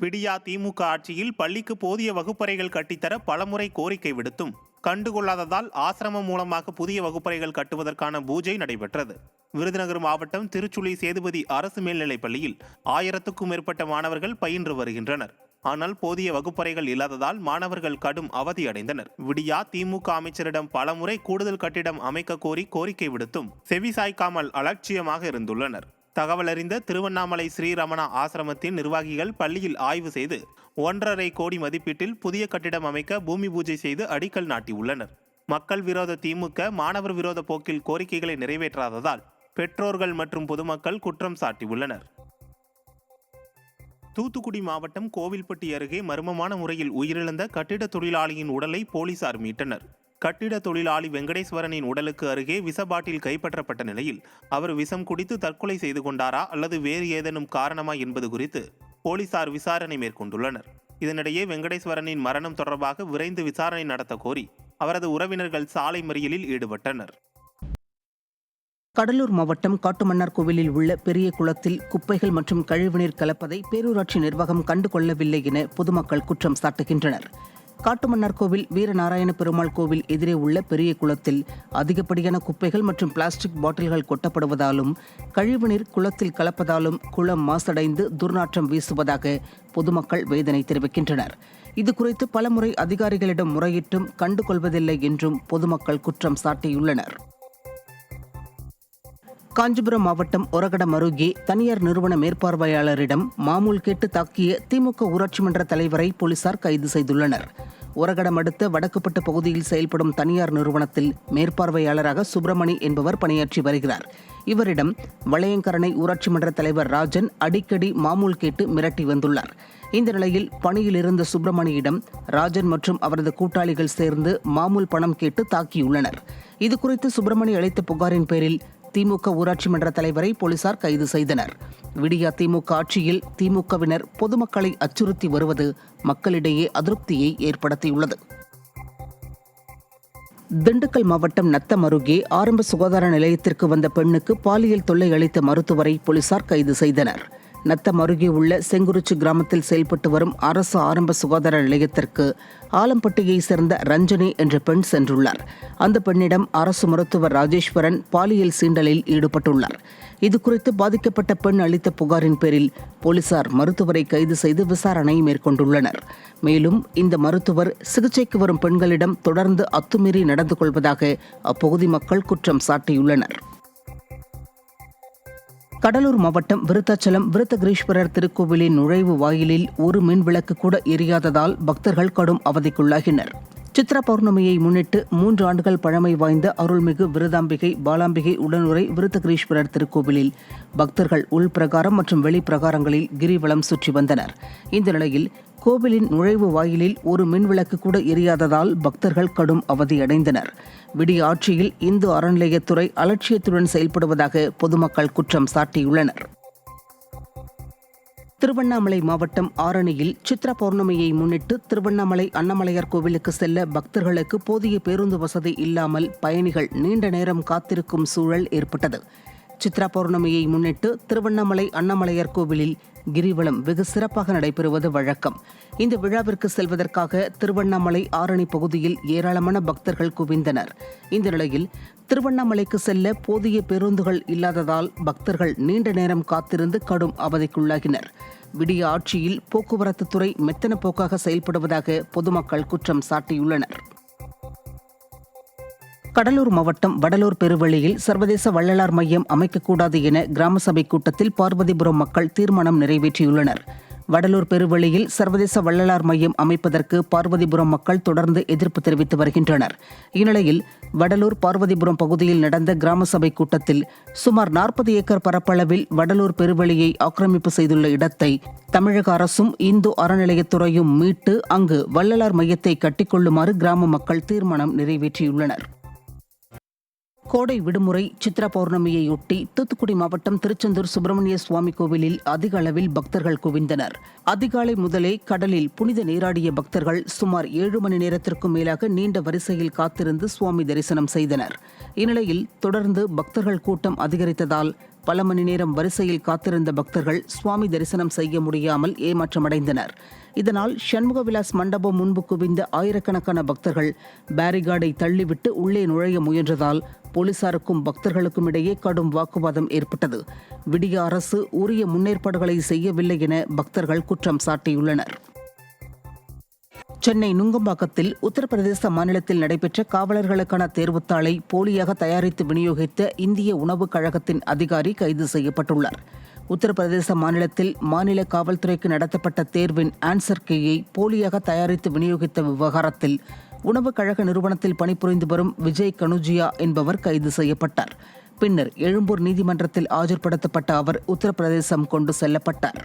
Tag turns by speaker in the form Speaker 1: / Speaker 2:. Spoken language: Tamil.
Speaker 1: விடியா திமுக ஆட்சியில் பள்ளிக்கு போதிய வகுப்பறைகள் கட்டித்தர பலமுறை கோரிக்கை விடுத்தும் கண்டுகொள்ளாததால் ஆசிரமம் மூலமாக புதிய வகுப்பறைகள் கட்டுவதற்கான பூஜை நடைபெற்றது. விருதுநகர் மாவட்டம் திருச்சுழி சேதுபதி அரசு மேல்நிலைப் பள்ளியில் 1000க்கும் மேற்பட்ட மாணவர்கள் பயின்று வருகின்றனர். ஆனால் போதிய வகுப்பறைகள் இல்லாததால் மாணவர்கள் கடும் அவதியடைந்தனர். விடியா திமுக அமைச்சரிடம் பலமுறை கூடுதல் கட்டிடம் அமைக்க கோரி கோரிக்கை விடுத்தும் செவிசாய்க்காமல் அலட்சியமாக இருந்துள்ளனர். தகவல் அறிந்த திருவண்ணாமலை ஸ்ரீரமணா ஆசிரமத்தின் நிர்வாகிகள் பள்ளியில் ஆய்வு செய்து 1.5 கோடி மதிப்பீட்டில் புதிய கட்டிடம் அமைக்க பூமி பூஜை செய்து அடிக்கல் நாட்டியுள்ளனர். மக்கள் விரோத திமுக மாணவர் விரோத போக்கில் கோரிக்கைகளை நிறைவேற்றாததால் பெற்றோர்கள் மற்றும் பொதுமக்கள் குற்றம் சாட்டியுள்ளனர். தூத்துக்குடி மாவட்டம் கோவில்பட்டி அருகே மர்மமான முறையில் உயிரிழந்த கட்டிட தொழிலாளியின் உடலை போலீசார் மீட்டனர். கட்டிட தொழிலாளி வெங்கடேஸ்வரனின் உடலுக்கு அருகே விஷ பாட்டில் கைப்பற்றப்பட்ட நிலையில் அவர் விஷம் குடித்து தற்கொலை செய்து கொண்டாரா அல்லது வேறு ஏதேனும் காரணமா என்பது குறித்து போலீசார் விசாரணை மேற்கொண்டுள்ளனர். இதனிடையே வெங்கடேஸ்வரனின் மரணம் தொடர்பாக விரைந்து விசாரணை நடத்த கோரி அவரது உறவினர்கள் சாலை மறியலில் ஈடுபட்டனர்.
Speaker 2: கடலூர் மாவட்டம் காட்டுமன்னார் கோவிலில் உள்ள பெரிய குளத்தில் குப்பைகள் மற்றும் கழிவுநீர் கலப்பதை பேரூராட்சி நிர்வாகம் கண்டுகொள்ளவில்லை என பொதுமக்கள் குற்றம் சாட்டுகின்றனர். காட்டுமன்னார் கோவில் வீரநாராயண பெருமாள் கோவில் எதிரே உள்ள பெரிய குளத்தில் அதிகப்படியான குப்பைகள் மற்றும் பிளாஸ்டிக் பாட்டில்கள் கொட்டப்படுவதாலும் கழிவுநீர் குளத்தில் கலப்பதாலும் குளம் மாசடைந்து துர்நாற்றம் வீசுவதாக பொதுமக்கள் வேதனை தெரிவிக்கின்றனர். இதுகுறித்து பலமுறை அதிகாரிகளிடம் முறையிட்டும் கண்டுகொள்வதில்லை என்றும் பொதுமக்கள் குற்றம் சாட்டியுள்ளனர். காஞ்சிபுரம் மாவட்டம் ஒரகடம் அருகே தனியார் நிறுவன மேற்பார்வையாளரிடம் மாமூல் கேட்டு தாக்கிய திமுக ஊராட்சி மன்ற தலைவரை போலீசார் கைது செய்துள்ளனர். ஒரகடம் அடுத்த வடக்குப்பட்டு பகுதியில் செயல்படும் தனியார் நிறுவனத்தில் மேற்பார்வையாளராக சுப்பிரமணி என்பவர் பணியாற்றி வருகிறார். இவரிடம் வளையங்கரணை ஊராட்சி மன்ற தலைவர் ராஜன் அடிக்கடி மாமூல் கேட்டு மிரட்டி வந்துள்ளார். இந்த நிலையில் பணியில் இருந்த சுப்பிரமணியிடம் ராஜன் மற்றும் அவரது கூட்டாளிகள் சேர்ந்து மாமூல் பணம் கேட்டு தாக்கியுள்ளனர். இதுகுறித்து சுப்பிரமணி அளித்த புகாரின் பேரில் திமுக ஊராட்சி மன்ற தலைவரை போலீசார் கைது செய்தனர். விடியா திமுக ஆட்சியில் திமுகவினர் பொதுமக்களை அச்சுறுத்தி வருவது மக்களிடையே அதிருப்தியை ஏற்படுத்தியுள்ளது. திண்டுக்கல் மாவட்டம் நத்தம் அருகே ஆரம்ப சுகாதார நிலையத்திற்கு வந்த பெண்ணுக்கு பாலியல் தொல்லை அளித்த மருத்துவரை போலீசார் கைது செய்தனர். நத்தம் அருகே உள்ள செங்குறிச்சி கிராமத்தில் செயல்பட்டு வரும் அரசு ஆரம்ப சுகாதார நிலையத்திற்கு ஆலம்பட்டியை சேர்ந்த ரஞ்சனி என்ற பெண் சென்றுள்ளார். அந்த பெண்ணிடம் அரசு மருத்துவர் ராஜேஸ்வரன் பாலியல் சீண்டலில் ஈடுபட்டுள்ளார். இதுகுறித்து பாதிக்கப்பட்ட பெண் அளித்த புகாரின் பேரில் போலீசார் மருத்துவரை கைது செய்து விசாரணை மேற்கொண்டுள்ளனர். மேலும் இந்த மருத்துவர் சிகிச்சைக்கு வரும் பெண்களிடம் தொடர்ந்து அத்துமீறி நடந்து கொள்வதாக அப்பகுதி மக்கள் குற்றம் சாட்டியுள்ளனர். கடலூர் மாவட்டம் விருத்தாச்சலம் விருத்தகிரீஸ்வரர் திருக்கோவிலின் நுழைவு வாயிலில் ஒரு மின் விளக்கு கூட எரியாததால் பக்தர்கள் கடும் அவதிக்குள்ளாகினர். சித்ரா பௌர்ணமியை முன்னிட்டு 3 ஆண்டுகள் பழமை வாய்ந்த அருள்மிகு விருதாம்பிகை பாலாம்பிகை உடனுரை விருத்தகிரீஸ்வரர் திருக்கோவிலில் பக்தர்கள் உள்பிரகாரம் மற்றும் வெளிப்பிரகாரங்களில் கிரிவலம் சுற்றி வந்தனர். இந்த நிலையில் கோவிலின் நுழைவு வாயிலில் ஒரு மின்விளக்கு கூட எரியாததால் பக்தர்கள் கடும் அவதியடைந்தனர். விடிய ஆட்சியில் இந்து அறநிலையத்துறை அலட்சியத்துடன் செயல்படுவதாக பொதுமக்கள் குற்றம் சாட்டியுள்ளனர். திருவண்ணாமலை மாவட்டம் ஆரணியில் சித்ரா பௌர்ணமியை முன்னிட்டு திருவண்ணாமலை அண்ணமலையார் கோவிலுக்கு செல்ல பக்தர்களுக்கு போதிய பேருந்து வசதி இல்லாமல் பயணிகள் நீண்ட நேரம் காத்திருக்கும் சூழல் ஏற்பட்டது. சித்ரா பௌர்ணமியை முன்னிட்டு திருவண்ணாமலை அண்ணமலையார் கோவிலில் கிரிவலம் வெகு சிறப்பாக நடைபெறுவது வழக்கம். இந்த விழாவிற்கு செல்வதற்காக திருவண்ணாமலை ஆரணி பகுதியில் ஏராளமான பக்தர்கள் குவிந்தனர். இந்த நிலையில் திருவண்ணாமலைக்கு செல்ல போதிய பேருந்துகள் இல்லாததால் பக்தர்கள் நீண்ட நேரம் காத்திருந்து கடும் அவதிக்குள்ளாகினர். விடிய ஆட்சியில் போக்குவரத்து துறை மெத்தன போக்காக செயல்படுவதாக பொதுமக்கள் குற்றம் சாட்டியுள்ளனர். கடலூர் மாவட்டம் வடலூர் பெருவெளியில் சர்வதேச வள்ளலார் மையம் அமைக்கக்கூடாது என கிராம சபை கூட்டத்தில் பார்வதிபுரம் மக்கள் தீர்மானம் நிறைவேற்றியுள்ளனர். வடலூர் பெருவெளியில் சர்வதேச வள்ளலார் மையம் அமைப்பதற்கு பார்வதிபுரம் மக்கள் தொடர்ந்து எதிர்ப்பு தெரிவித்து வருகின்றனர். இந்நிலையில் வடலூர் பார்வதிபுரம் பகுதியில் நடந்த கிராம சபை கூட்டத்தில் சுமார் 40 ஏக்கர் பரப்பளவில் வடலூர் பெருவெளியை ஆக்கிரமிப்பு செய்துள்ள இடத்தை தமிழக அரசும் இந்து அறநிலையத்துறையும் மீட்டு அங்கு வள்ளலார் மையத்தை கட்டிக்கொள்ளுமாறு கிராம மக்கள் தீர்மானம் நிறைவேற்றியுள்ளனர். கோடை விடுமுறை சித்ரா பௌர்ணமியையொட்டி தூத்துக்குடி மாவட்டம் திருச்செந்தூர் சுப்பிரமணிய சுவாமி கோவிலில் அதிக அளவில் பக்தர்கள் குவிந்தனர். அதிகாலை முதலே கடலில் புனித நீராடிய பக்தர்கள் சுமார் 7 மணி நேரத்திற்கும் மேலாக நீண்ட வரிசையில் காத்திருந்து சுவாமி தரிசனம் செய்தனர். இந்நிலையில் தொடர்ந்து பக்தர்கள் கூட்டம் அதிகரித்ததால் பல மணி நேரம் வரிசையில் காத்திருந்த பக்தர்கள் சுவாமி தரிசனம் செய்ய முடியாமல் ஏமாற்றமடைந்தனர். இதனால் சண்முக விலாஸ் மண்டபம் முன்பு குவிந்த ஆயிரக்கணக்கான பக்தர்கள் பேரிகார்டை தள்ளிவிட்டு உள்ளே நுழைய முயன்றதால் போலீசாருக்கும் பக்தர்களுக்கும் இடையே கடும் வாக்குவாதம் ஏற்பட்டது. விடிய அரசு உரிய முன்னேற்பாடுகளை செய்யவில்லை என பக்தர்கள் குற்றம் சாட்டியுள்ளனர். சென்னை நுங்கம்பாக்கத்தில் உத்தரப்பிரதேச மாநிலத்தில் நடைபெற்ற காவலர்களுக்கான தேர்வுத்தாளை போலியாக தயாரித்து விநியோகித்த இந்திய உணவுக் கழகத்தின் அதிகாரி கைது செய்யப்பட்டுள்ளார். உத்தரப்பிரதேச மாநிலத்தில் மாநில காவல்துறைக்கு நடத்தப்பட்ட தேர்வின் ஆன்சர் கீயை போலியாக தயாரித்து விநியோகித்த விவகாரத்தில் உணவுக் கழக நிறுவனத்தில் பணிபுரிந்து வரும் விஜய் கனுஜியா என்பவர் கைது செய்யப்பட்டார். பின்னர் எழும்பூர் நீதிமன்றத்தில் ஆஜர்படுத்தப்பட்ட அவர் உத்தரப்பிரதேசம் கொண்டு செல்லப்பட்டார்.